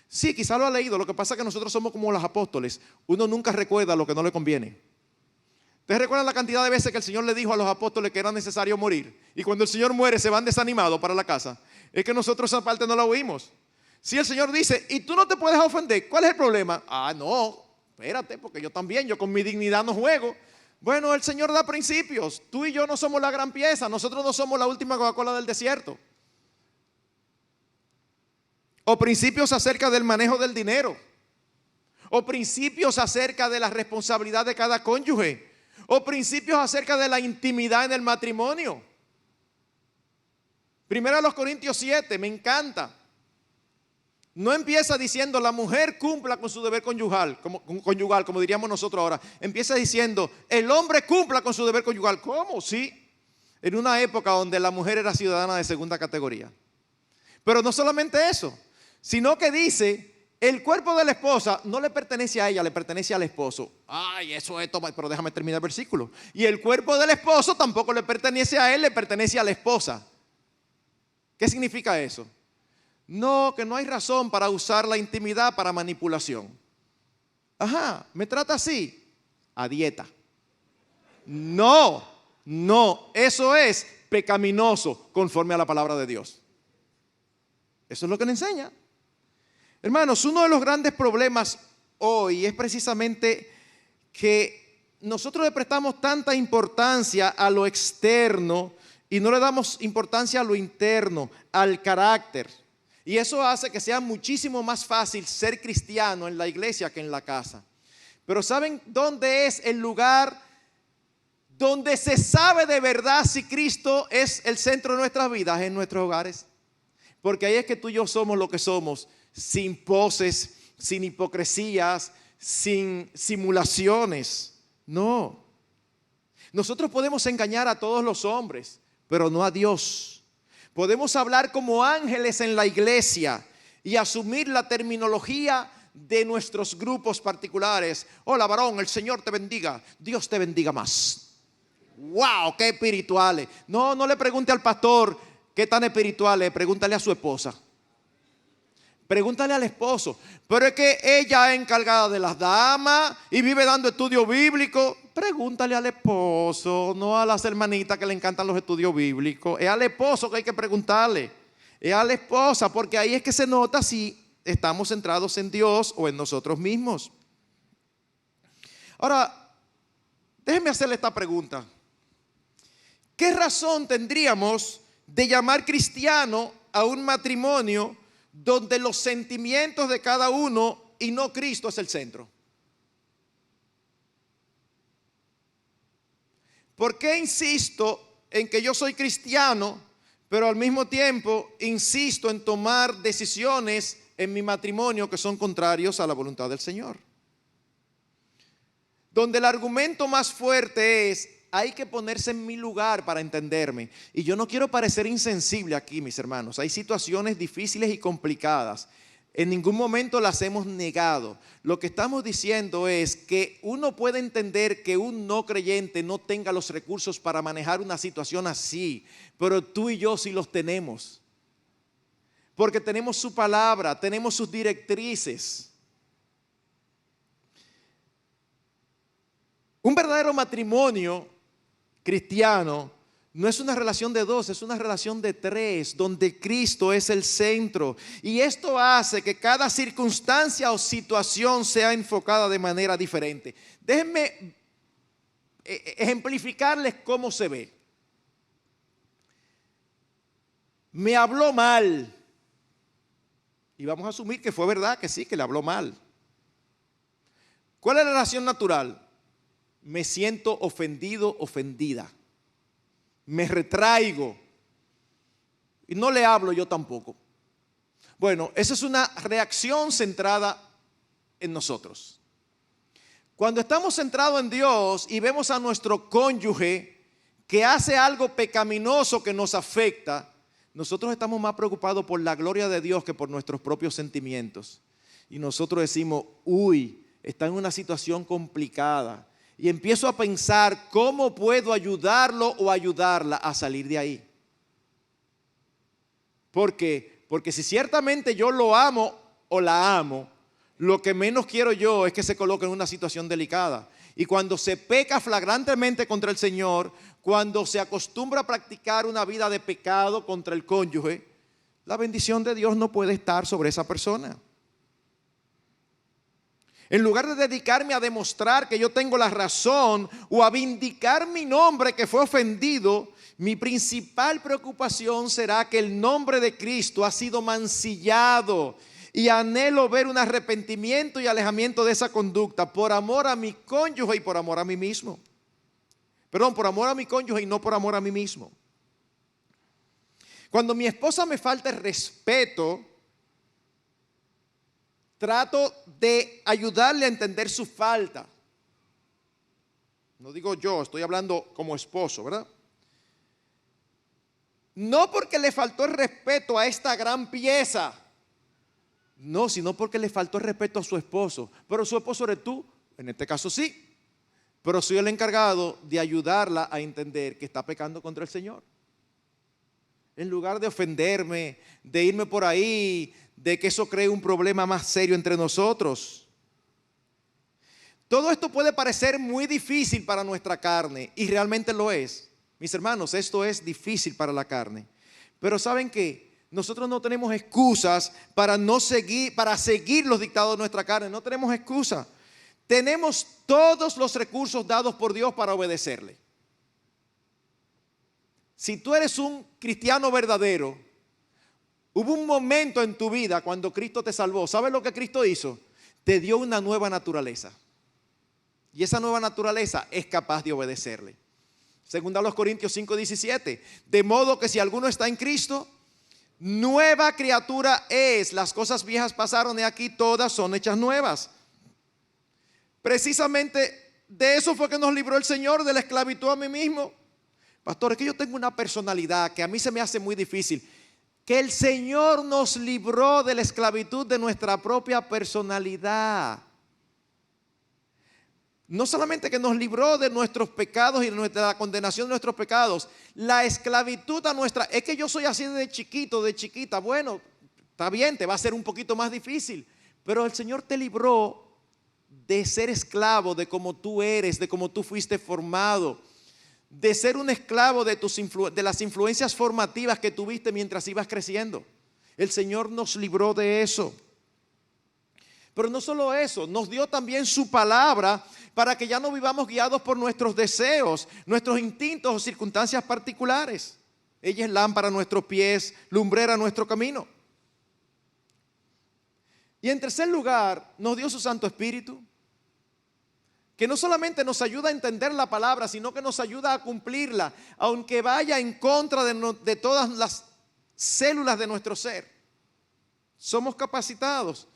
Sí, quizá lo ha leído. Lo que pasa es que nosotros somos como los apóstoles. Uno nunca recuerda lo que no le conviene. ¿Ustedes recuerdan la cantidad de veces que el Señor le dijo a los apóstoles que era necesario morir? Y cuando el Señor muere se van desanimados para la casa. Es que nosotros esa parte no la oímos. Si el Señor dice, y tú no te puedes ofender, ¿cuál es el problema? Ah, no, espérate, porque yo también, yo con mi dignidad no juego. Bueno, el Señor da principios. Tú y yo no somos la gran pieza. Nosotros no somos la última Coca-Cola del desierto. O principios acerca del manejo del dinero. O principios acerca de la responsabilidad de cada cónyuge. O principios acerca de la intimidad en el matrimonio. Primero a los Corintios 7, me encanta. No empieza diciendo la mujer cumpla con su deber conyugal, como diríamos nosotros ahora. Empieza diciendo el hombre cumpla con su deber conyugal. ¿Cómo? Sí. En una época donde la mujer era ciudadana de segunda categoría. Pero no solamente eso, sino que dice, el cuerpo de la esposa no le pertenece a ella, le pertenece al esposo. Ay, eso es, pero déjame terminar el versículo. Y el cuerpo del esposo tampoco le pertenece a él, le pertenece a la esposa. ¿Qué significa eso? No, que no hay razón para usar la intimidad para manipulación. Ajá, ¿me trata así? A dieta. No, no, eso es pecaminoso conforme a la palabra de Dios. Eso es lo que le enseña. Hermanos, uno de los grandes problemas hoy es precisamente que nosotros le prestamos tanta importancia a lo externo y no le damos importancia a lo interno, al carácter. Y eso hace que sea muchísimo más fácil ser cristiano en la iglesia que en la casa. Pero ¿saben dónde es el lugar donde se sabe de verdad si Cristo es el centro de nuestras vidas? En nuestros hogares. Porque ahí es que tú y yo somos lo que somos, sin poses, sin hipocresías, sin simulaciones. No. Nosotros podemos engañar a todos los hombres, pero no a Dios. Podemos hablar como ángeles en la iglesia y asumir la terminología de nuestros grupos particulares. Hola varón, el Señor te bendiga, Dios te bendiga más. ¡Wow! ¡Qué espirituales! No, no le pregunte al pastor qué tan espiritual es, pregúntale a su esposa. Pregúntale al esposo. Pero es que ella es encargada de las damas y vive dando estudio bíblico. Pregúntale al esposo, no a las hermanitas que le encantan los estudios bíblicos. Es al esposo que hay que preguntarle. Es a la esposa, porque ahí es que se nota si estamos centrados en Dios o en nosotros mismos. Ahora, déjenme hacerle esta pregunta. ¿Qué razón tendríamos de llamar cristiano a un matrimonio donde los sentimientos de cada uno y no Cristo es el centro? ¿Por qué insisto en que yo soy cristiano, pero al mismo tiempo insisto en tomar decisiones en mi matrimonio que son contrarios a la voluntad del Señor? Donde el argumento más fuerte es: hay que ponerse en mi lugar para entenderme. Y yo no quiero parecer insensible aquí, mis hermanos. Hay situaciones difíciles y complicadas. En ningún momento las hemos negado. Lo que estamos diciendo es que uno puede entender que un no creyente no tenga los recursos para manejar una situación así, pero tú y yo sí los tenemos. Porque tenemos su palabra, tenemos sus directrices. Un verdadero matrimonio cristiano no es una relación de dos, es una relación de tres, donde Cristo es el centro. Y esto hace que cada circunstancia o situación sea enfocada de manera diferente. Déjenme ejemplificarles cómo se ve. Me habló mal. Y vamos a asumir que fue verdad, que sí, que le habló mal. ¿Cuál es la reacción natural? Me siento ofendido, ofendida. Me retraigo y no le hablo yo tampoco. Bueno, esa es una reacción centrada en nosotros. Cuando estamos centrados en Dios y vemos a nuestro cónyuge que hace algo pecaminoso que nos afecta, nosotros estamos más preocupados por la gloria de Dios que por nuestros propios sentimientos. Y nosotros decimos, uy, está en una situación complicada. Y empiezo a pensar cómo puedo ayudarlo o ayudarla a salir de ahí. ¿Por qué? Porque si ciertamente yo lo amo o la amo, lo que menos quiero yo es que se coloque en una situación delicada. Y cuando se peca flagrantemente contra el Señor, cuando se acostumbra a practicar una vida de pecado contra el cónyuge, la bendición de Dios no puede estar sobre esa persona. En lugar de dedicarme a demostrar que yo tengo la razón o a vindicar mi nombre que fue ofendido, mi principal preocupación será que el nombre de Cristo ha sido mancillado y anhelo ver un arrepentimiento y alejamiento de esa conducta por amor a mi cónyuge y por amor a mí mismo. Perdón, por amor a mi cónyuge y no por amor a mí mismo. Cuando mi esposa me falta el respeto, trato de ayudarle a entender su falta. No digo yo, estoy hablando como esposo, ¿verdad? No porque le faltó el respeto a esta gran pieza, no, sino porque le faltó el respeto a su esposo. Pero su esposo eres tú, en este caso sí. Pero soy el encargado de ayudarla a entender que está pecando contra el Señor. En lugar de ofenderme, de irme por ahí, de que eso cree un problema más serio entre nosotros. Todo esto puede parecer muy difícil para nuestra carne y realmente lo es. Mis hermanos, esto es difícil para la carne. Pero ¿saben qué? Nosotros no tenemos excusas para seguir los dictados de nuestra carne. No tenemos excusa. Tenemos todos los recursos dados por Dios para obedecerle. Si tú eres un cristiano verdadero, hubo un momento en tu vida cuando Cristo te salvó. ¿Sabes lo que Cristo hizo? Te dio una nueva naturaleza. Y esa nueva naturaleza es capaz de obedecerle. Segunda a los Corintios 5:17. De modo que si alguno está en Cristo, nueva criatura es. Las cosas viejas pasaron y aquí todas son hechas nuevas. Precisamente de eso fue que nos libró el Señor, de la esclavitud a mí mismo. Pastor, es que yo tengo una personalidad que a mí se me hace muy difícil. Que el Señor nos libró de la esclavitud de nuestra propia personalidad. No solamente que nos libró de nuestros pecados y de la condenación de nuestros pecados, la esclavitud a nuestra... Es que yo soy así de chiquito, de chiquita. Bueno, está bien, te va a ser un poquito más difícil. Pero el Señor te libró de ser esclavo de como tú eres, de como tú fuiste formado. De ser un esclavo de las influencias formativas que tuviste mientras ibas creciendo. El Señor nos libró de eso. Pero no solo eso, nos dio también su palabra para que ya no vivamos guiados por nuestros deseos, nuestros instintos o circunstancias particulares. Ella es lámpara a nuestros pies, lumbrera a nuestro camino. Y en tercer lugar, nos dio su Santo Espíritu, que no solamente nos ayuda a entender la palabra, sino que nos ayuda a cumplirla, aunque vaya en contra de todas las células de nuestro ser. Somos capacitados.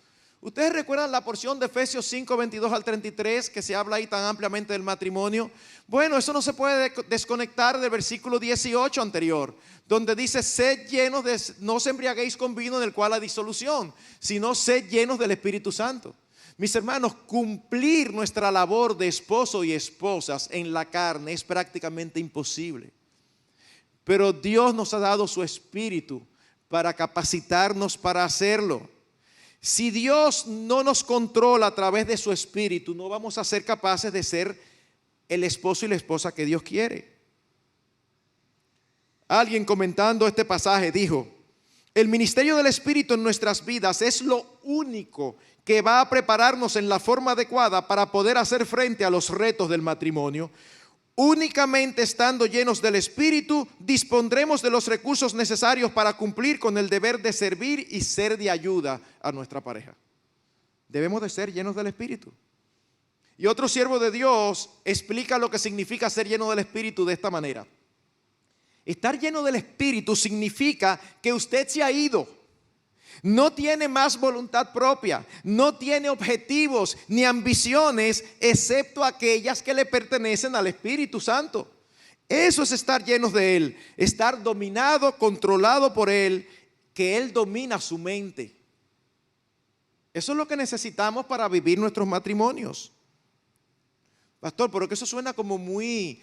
¿Ustedes recuerdan la porción de Efesios 5, 22 al 33 que se habla ahí tan ampliamente del matrimonio? Bueno, eso no se puede desconectar del versículo 18 anterior, donde dice: sed llenos no os embriaguéis con vino en el cual hay disolución, sino sed llenos del Espíritu Santo. Mis hermanos, cumplir nuestra labor de esposo y esposas en la carne es prácticamente imposible. Pero Dios nos ha dado su Espíritu para capacitarnos para hacerlo. Si Dios no nos controla a través de su Espíritu, no vamos a ser capaces de ser el esposo y la esposa que Dios quiere. Alguien comentando este pasaje dijo: el ministerio del Espíritu en nuestras vidas es lo único que va a prepararnos en la forma adecuada para poder hacer frente a los retos del matrimonio. Únicamente estando llenos del Espíritu, dispondremos de los recursos necesarios para cumplir con el deber de servir y ser de ayuda a nuestra pareja. Debemos de ser llenos del Espíritu. Y otro siervo de Dios explica lo que significa ser lleno del Espíritu de esta manera: estar lleno del Espíritu significa que usted se ha ido. No tiene más voluntad propia, no tiene objetivos ni ambiciones, excepto aquellas que le pertenecen al Espíritu Santo. Eso es estar llenos de Él, estar dominado, controlado por Él, que Él domina su mente. Eso es lo que necesitamos para vivir nuestros matrimonios. Pastor, pero que eso suena como muy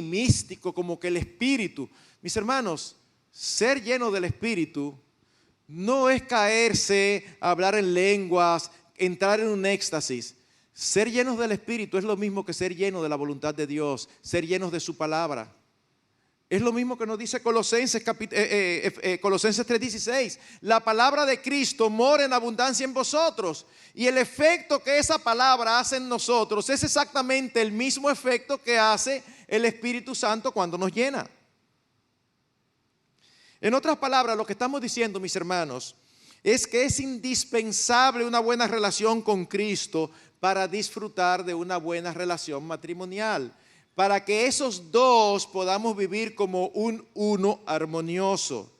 místico, como que el Espíritu. Mis hermanos, ser lleno del Espíritu no es caerse, hablar en lenguas, entrar en un éxtasis. Ser llenos del Espíritu es lo mismo que ser lleno de la voluntad de Dios, ser llenos de su palabra. Es lo mismo que nos dice Colosenses 3:16. La palabra de Cristo mora en abundancia en vosotros. Y el efecto que esa palabra hace en nosotros es exactamente el mismo efecto que hace el Espíritu Santo cuando nos llena. En otras palabras, lo que estamos diciendo, mis hermanos, es que es indispensable una buena relación con Cristo para disfrutar de una buena relación matrimonial, para que esos dos podamos vivir como un uno armonioso.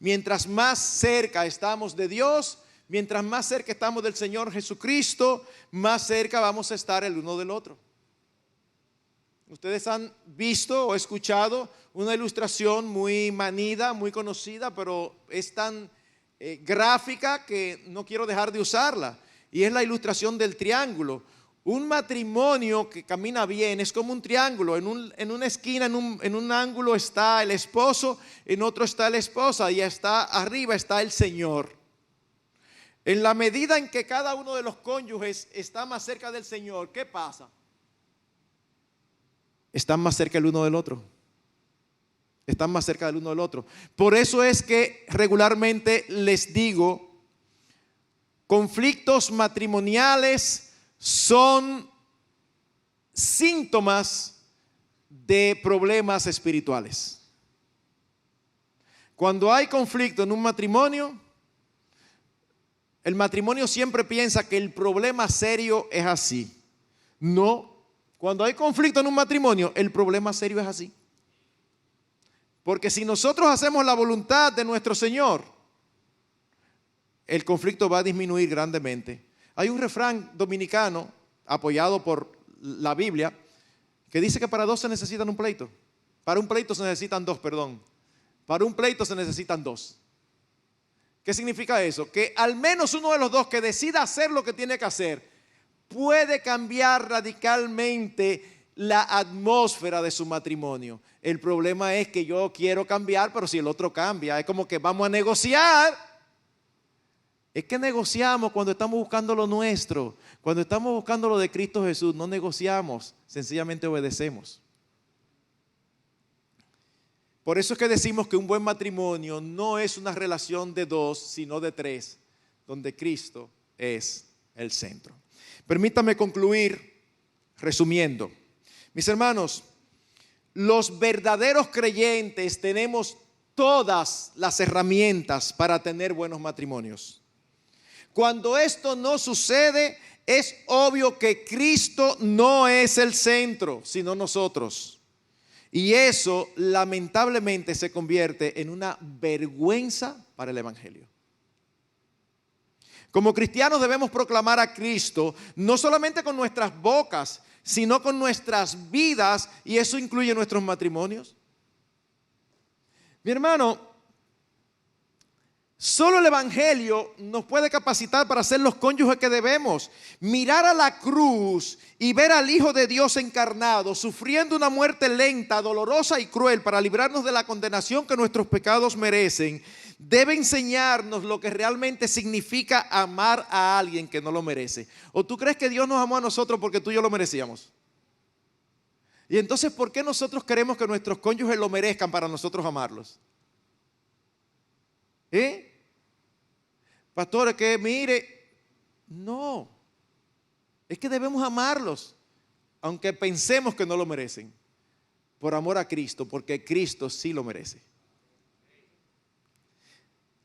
Mientras más cerca estamos de Dios, mientras más cerca estamos del Señor Jesucristo, más cerca vamos a estar el uno del otro. Ustedes han visto o escuchado una ilustración muy manida, muy conocida, pero es tan gráfica que no quiero dejar de usarla. Y es la ilustración del triángulo. Un matrimonio que camina bien es como un triángulo. En una esquina, en un ángulo está el esposo, en otro está la esposa y arriba está el Señor. En la medida en que cada uno de los cónyuges está más cerca del Señor, ¿qué pasa? Están más cerca el uno del otro. Están más cerca del uno del otro. Por eso es que regularmente les digo, conflictos matrimoniales son síntomas de problemas espirituales. Cuando hay conflicto en un matrimonio, el matrimonio siempre piensa que el problema serio es así. No. Cuando hay conflicto en un matrimonio, el problema serio es así. Porque si nosotros hacemos la voluntad de nuestro Señor, el conflicto va a disminuir grandemente. Hay un refrán dominicano, apoyado por la Biblia, que dice que para dos se necesitan un pleito. Para un pleito se necesitan dos, perdón. Para un pleito se necesitan dos. ¿Qué significa eso? Que al menos uno de los dos que decida hacer lo que tiene que hacer, puede cambiar radicalmente la atmósfera de su matrimonio. El problema es que yo quiero cambiar, pero si el otro cambia, es como que vamos a negociar. Es que negociamos cuando estamos buscando lo nuestro. Cuando estamos buscando lo de Cristo Jesús, no negociamos, sencillamente obedecemos. Por eso es que decimos que un buen matrimonio no es una relación de dos, sino de tres, donde Cristo es el centro. Permítame concluir resumiendo. Mis hermanos, los verdaderos creyentes tenemos todas las herramientas para tener buenos matrimonios. Cuando esto no sucede, es obvio que Cristo no es el centro, sino nosotros. Y eso lamentablemente se convierte en una vergüenza para el Evangelio. Como cristianos debemos proclamar a Cristo, no solamente con nuestras bocas, sino con nuestras vidas, y eso incluye nuestros matrimonios. Mi hermano, solo el Evangelio nos puede capacitar para ser los cónyuges que debemos. Mirar a la cruz y ver al Hijo de Dios encarnado, sufriendo una muerte lenta, dolorosa y cruel para librarnos de la condenación que nuestros pecados merecen, debe enseñarnos lo que realmente significa amar a alguien que no lo merece. ¿O tú crees que Dios nos amó a nosotros porque tú y yo lo merecíamos? Y entonces, ¿por qué nosotros queremos que nuestros cónyuges lo merezcan para nosotros amarlos? Pastor, es que mire, no, es que debemos amarlos, aunque pensemos que no lo merecen, por amor a Cristo, porque Cristo sí lo merece.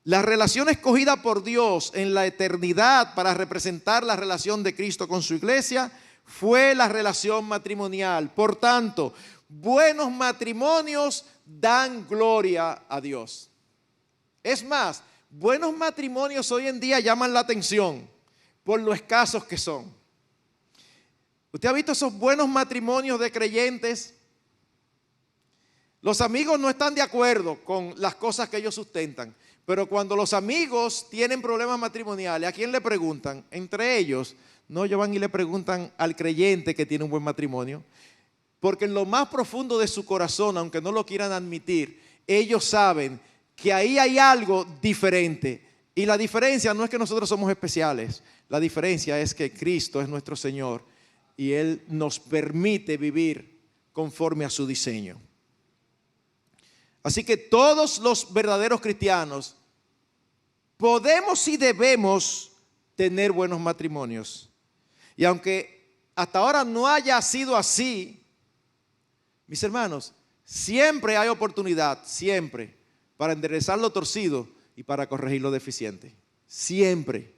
La relación escogida por Dios en la eternidad para representar la relación de Cristo con su iglesia fue la relación matrimonial. Por tanto, buenos matrimonios dan gloria a Dios. Es más, buenos matrimonios hoy en día llaman la atención por lo escasos que son. ¿Usted ha visto esos buenos matrimonios de creyentes? Los amigos no están de acuerdo con las cosas que ellos sustentan, pero cuando los amigos tienen problemas matrimoniales, ¿a quién le preguntan? Entre ellos, no, ellos van y le preguntan al creyente que tiene un buen matrimonio, porque en lo más profundo de su corazón, aunque no lo quieran admitir, ellos saben que ahí hay algo diferente. Y la diferencia no es que nosotros somos especiales, la diferencia es que Cristo es nuestro Señor y Él nos permite vivir conforme a su diseño. Así que todos los verdaderos cristianos podemos y debemos tener buenos matrimonios. Y aunque hasta ahora no haya sido así, mis hermanos, siempre hay oportunidad, siempre, para enderezar lo torcido y para corregir lo deficiente. Siempre.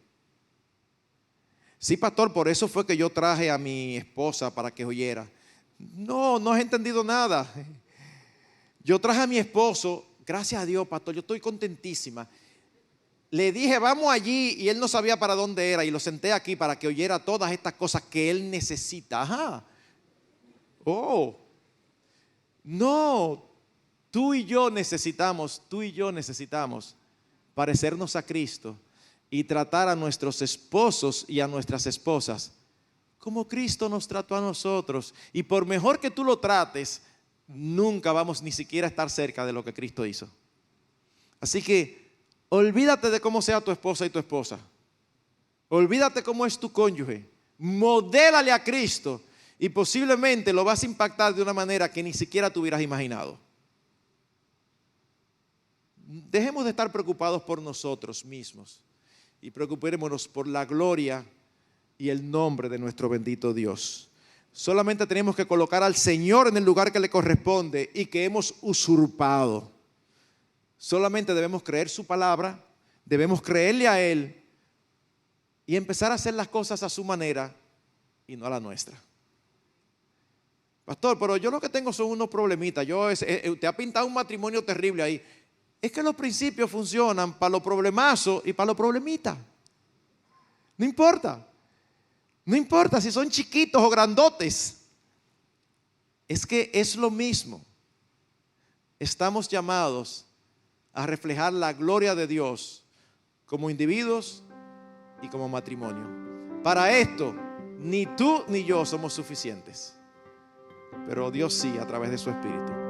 Sí, pastor, por eso fue que yo traje a mi esposa para que oyera. No, no has entendido nada. Yo traje a mi esposo, gracias a Dios, pastor, yo estoy contentísima. Le dije, vamos allí, y él no sabía para dónde era, y lo senté aquí para que oyera todas estas cosas que él necesita. Ajá. Oh. No, tú y yo necesitamos parecernos a Cristo y tratar a nuestros esposos y a nuestras esposas como Cristo nos trató a nosotros. Y por mejor que tú lo trates, nunca vamos ni siquiera a estar cerca de lo que Cristo hizo. Así que olvídate de cómo sea tu esposa y tu esposa. Olvídate cómo es tu cónyuge. Modélale a Cristo y posiblemente lo vas a impactar de una manera que ni siquiera te hubieras imaginado. Dejemos de estar preocupados por nosotros mismos y preocupémonos por la gloria y el nombre de nuestro bendito Dios. Solamente tenemos que colocar al Señor en el lugar que le corresponde y que hemos usurpado. Solamente debemos creer su palabra, debemos creerle a Él y empezar a hacer las cosas a su manera y no a la nuestra. Pastor, pero yo lo que tengo son unos problemitas. Usted ha pintado un matrimonio terrible ahí. Es que los principios funcionan para los problemazos y para los problemitas. No importa. No importa si son chiquitos o grandotes. Es que es lo mismo. Estamos llamados a reflejar la gloria de Dios como individuos y como matrimonio. Para esto, ni tú ni yo somos suficientes. Pero Dios sí, a través de su Espíritu.